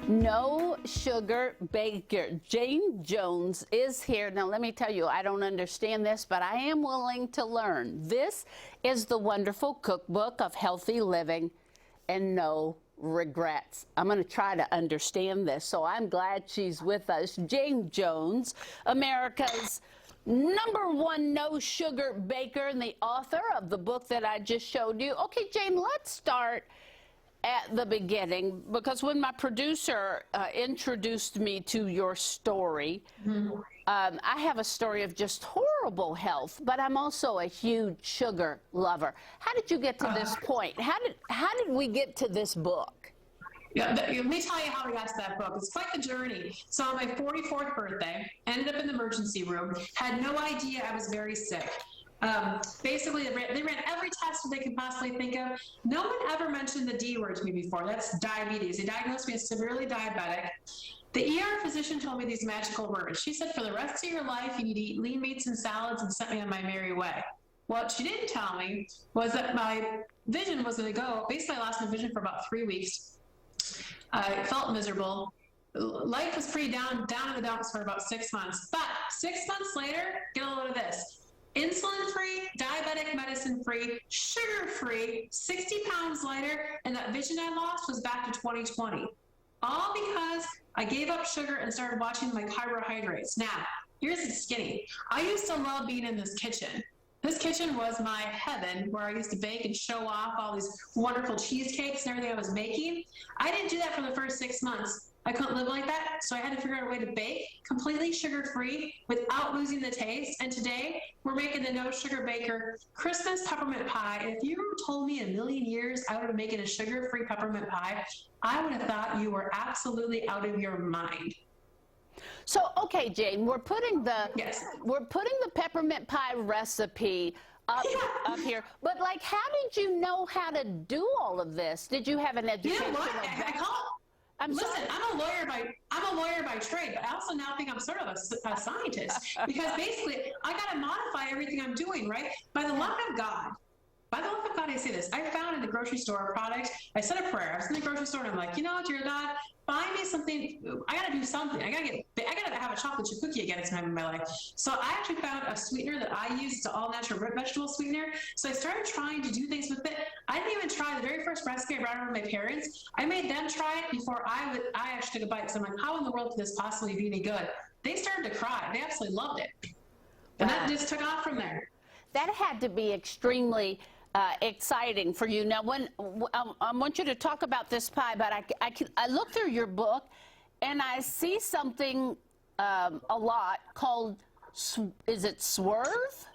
No Sugar Baker. Jayne Jones is here. Now, let me tell you, I don't understand this, but I am willing to learn. This is the wonderful cookbook of healthy living and no regrets. I'm going to try to understand this, so I'm glad she's with us. Jayne Jones, America's #1 no sugar baker and the author of the book that I just showed you. Okay, Jayne, let's start at the beginning, because when my producer introduced me to your story, I have a story of just horrible health, but I'm also a huge sugar lover. How did you get to this point? How did we get to this book? Yeah, let me tell you how we got to that book. It's quite the journey. So on my 44th birthday, ended up in the emergency room, had no idea I was very sick. Basically, they ran every test that they could possibly think of. No one ever mentioned the D word to me before. That's diabetes. They diagnosed me as severely diabetic. The ER physician told me these magical words. She said, for the rest of your life, you need to eat lean meats and salads, and sent me on my merry way. What she didn't tell me was that my vision was going to go. Basically, I lost my vision for about 3 weeks. I felt miserable. Life was pretty down in the dumps for about 6 months. But 6 months later, get a load of this. Insulin-free, diabetic medicine-free, sugar-free, 60 pounds lighter, and that vision I lost was back to 2020. All because I gave up sugar and started watching my carbohydrates. Now, here's the skinny. I used to love being in this kitchen. This kitchen was my heaven, where I used to bake and show off all these wonderful cheesecakes and everything I was making. I didn't do that for the first 6 months. I couldn't live like that, so I had to figure out a way to bake completely sugar-free without losing the taste. And today, we're making the No Sugar Baker Christmas peppermint pie. And if you told me a million years I would have made a sugar-free peppermint pie, I would have thought you were absolutely out of your mind. So, okay, Jayne, we're putting the peppermint pie recipe up here. But, like, how did you know how to do all of this? Did you have an education? You know what? Listen, I'm a lawyer by trade, but I also now think I'm sort of a scientist, because basically I got to modify everything I'm doing, right? By the luck of God, I say this. I found in the grocery store a product. I said a prayer. I was in the grocery store and I'm like, you know, dear God, find me something. I got to do something. I got to have a chocolate chip cookie again at time in my life. So I actually found a sweetener that I use. It's an all-natural root vegetable sweetener. So I started trying to do things with it. I didn't even try the very first recipe I brought over to my parents. I made them try it before I actually took a bite. So I'm like, how in the world could this possibly be any good? They started to cry. They absolutely loved it. And that just took off from there. That had to be extremely exciting for you. Now, I want you to talk about this pie, but I look through your book and I see something a lot called, is it Swerve?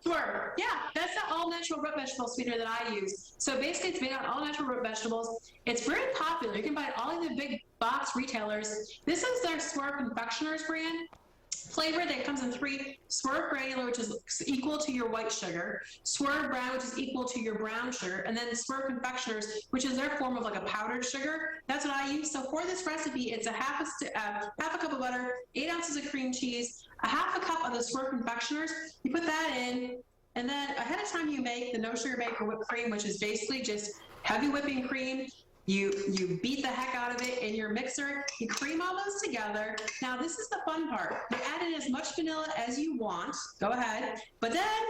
Swerve, yeah, that's the all-natural root vegetable sweetener that I use. So basically, it's made out of all-natural root vegetables. It's very popular. You can buy it all in the big box retailers. This is their Swerve Confectioners brand. Flavor that comes in 3: Swerve granular, which is equal to your white sugar; Swerve brown, which is equal to your brown sugar; and then Swerve confectioners, which is their form of like a powdered sugar. That's what I use. So for this recipe, it's a half a cup of butter, 8 ounces of cream cheese, a half a cup of the Swerve confectioners. You put that in, and then ahead of time you make the No Sugar Baker whipped cream, which is basically just heavy whipping cream. You beat the heck out of it in your mixer. You cream all those together. Now, this is the fun part. You add in as much vanilla as you want. Go ahead. But then,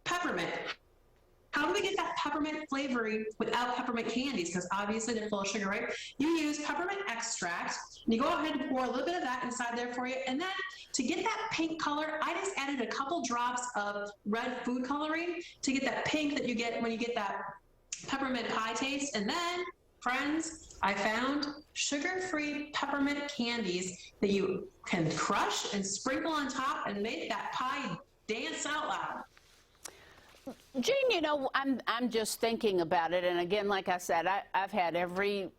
peppermint. How do we get that peppermint flavoring without peppermint candies? Because obviously they're full of sugar, right? You use peppermint extract. And you go ahead and pour a little bit of that inside there for you. And then, to get that pink color, I just added a couple drops of red food coloring to get that pink that you get when you get that peppermint pie taste. And then, friends, I found sugar-free peppermint candies that you can crush and sprinkle on top and make that pie dance out loud. Jayne, you know, I'm just thinking about it, and again, like I said, I've had every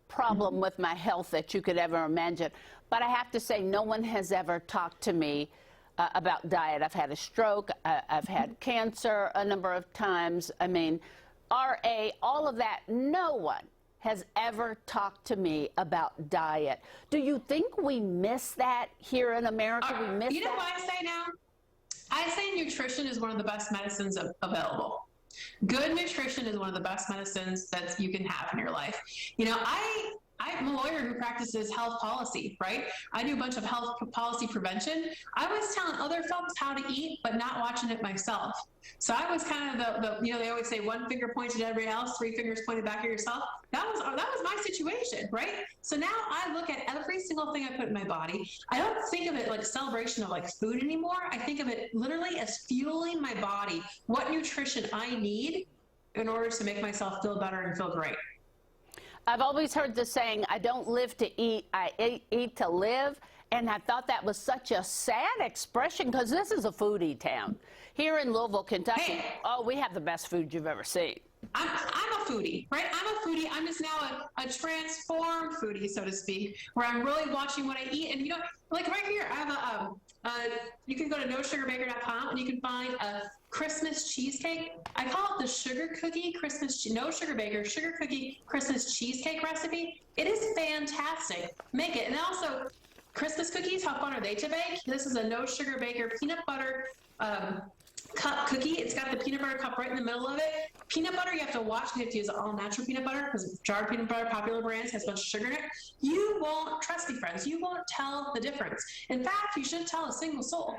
problem with my health that you could ever imagine, but I have to say no one has ever talked to me about diet. I've had a stroke, I've had cancer a number of times, I mean, RA, all of that. No one has ever talked to me about diet. Do you think we miss that here in America? We miss you know what I say now? I say nutrition is one of the best medicines available. Good nutrition is one of the best medicines that you can have in your life. You know, I I'm a lawyer who practices health policy, right? I do a bunch of health policy prevention. I was telling other folks how to eat, but not watching it myself. So I was kind of they always say one finger pointed at everybody else, three fingers pointed back at yourself. That was my situation, right? So now I look at every single thing I put in my body. I don't think of it like celebration of like food anymore. I think of it literally as fueling my body, what nutrition I need in order to make myself feel better and feel great. I've always heard the saying, I don't live to eat, I eat to live. And I thought that was such a sad expression because this is a foodie town. Here in Louisville, Kentucky, Hey. oh, we have the best food you've ever seen. I'm a foodie, right? I'm a foodie. I'm just now a transformed foodie, so to speak, where I'm really watching what I eat. And you know, like right here, I have you can go to nosugarbaker.com and you can find a Christmas cheesecake. I call it the sugar cookie Christmas, no sugar baker, sugar cookie Christmas cheesecake recipe. It is fantastic. Make it. And also, Christmas cookies, how fun are they to bake? This is a no sugar baker peanut butter cup cookie. It's got the peanut butter cup right in the middle of it. Peanut butter, you have to watch. You have to use all natural peanut butter because jarred peanut butter, popular brands, has a bunch of sugar in it. You won't, trust me, friends, you won't tell the difference. In fact, you shouldn't tell a single soul.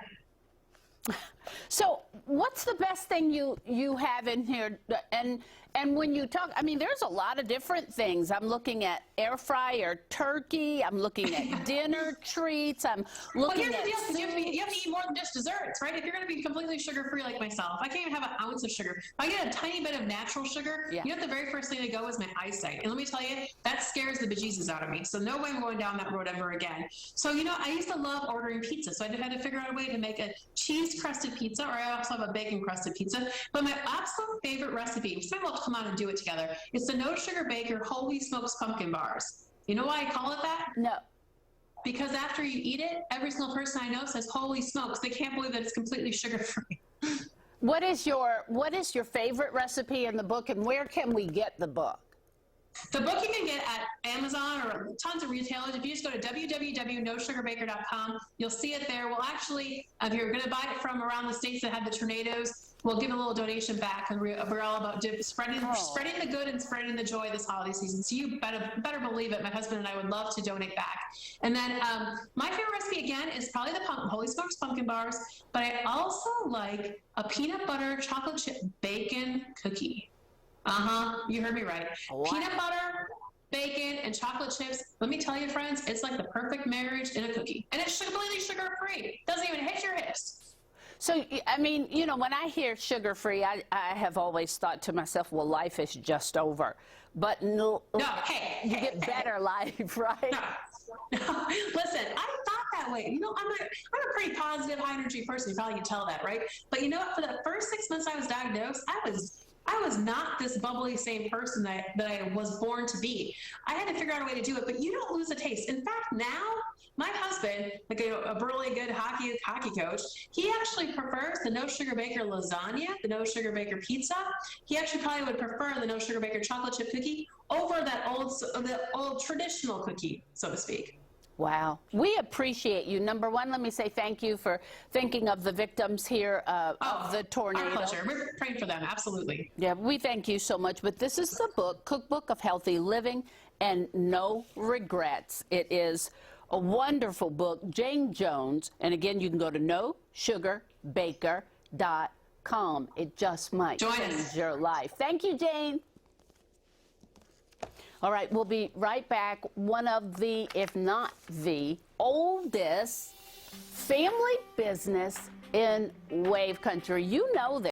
So what's the best thing you have in here? And when you talk, I mean, there's a lot of different things. I'm looking at air fryer turkey. I'm looking at dinner treats. I'm looking here's at the deal, you have to eat more than just desserts, right? If you're going to be completely sugar-free like myself, I can't even have an ounce of sugar. If I get a tiny bit of natural sugar, Yeah. you know, the very first thing to go is my eyesight. And let me tell you, that scares the bejesus out of me. So no way I'm going down that road ever again. So, you know, I used to love ordering pizza. So I had to figure out a way to make a cheese-crusted pizza, or I also have a bacon-crusted pizza. But my absolute favorite recipe, so maybe we'll come on and do it together, it's the No Sugar Baker Holy Smokes Pumpkin Bars. You know why I call it that? no. Because after you eat it, every single person I know says, holy smokes, they can't believe that it's completely sugar-free. What is your favorite recipe in the book, and where can we get the book? The book you can get at Amazon or tons of retailers. If you just go to www.nosugarbaker.com, you'll see it there. We'll actually, if you're going to buy it from around the states that had the tornadoes, we'll give a little donation back, and we're all about spreading the good and spreading the joy this holiday season. So you better believe it. My husband and I would love to donate back. And then my favorite recipe again is probably the Holy Smokes Pumpkin Bars, but I also like a peanut butter chocolate chip bacon cookie. You heard me right. Wow. Peanut butter, bacon, and chocolate chips. Let me tell you, friends, it's like the perfect marriage in a cookie. And it's completely sugar-free. Doesn't even hit your hips. So, I mean, you know, when I hear sugar-free, I have always thought to myself, well, life is just over. But no, you get better life, right? No. Listen, I thought that way. You know, I'm a pretty positive, high-energy person. You probably can tell that, right? But you know what? For the first 6 months I was diagnosed, I was not this bubbly same person that I was born to be. I had to figure out a way to do it, but you don't lose a taste. In fact, now my husband, like a really good hockey coach, he actually prefers the No Sugar Baker lasagna, the No Sugar Baker pizza. He actually probably would prefer the No Sugar Baker chocolate chip cookie over the old traditional cookie, so to speak. Wow. We appreciate you. Number one, let me say thank you for thinking of the victims here of the tornado. Our pleasure. We're praying for them. Absolutely. Yeah, we thank you so much. But this is the book, Cookbook of Healthy Living and No Regrets. It is a wonderful book. Jayne Jones. And again, you can go to nosugarbaker.com. It just might change your life. Thank you, Jayne. All right, we'll be right back. One of the, if not the oldest family business in Wave Country. You know this.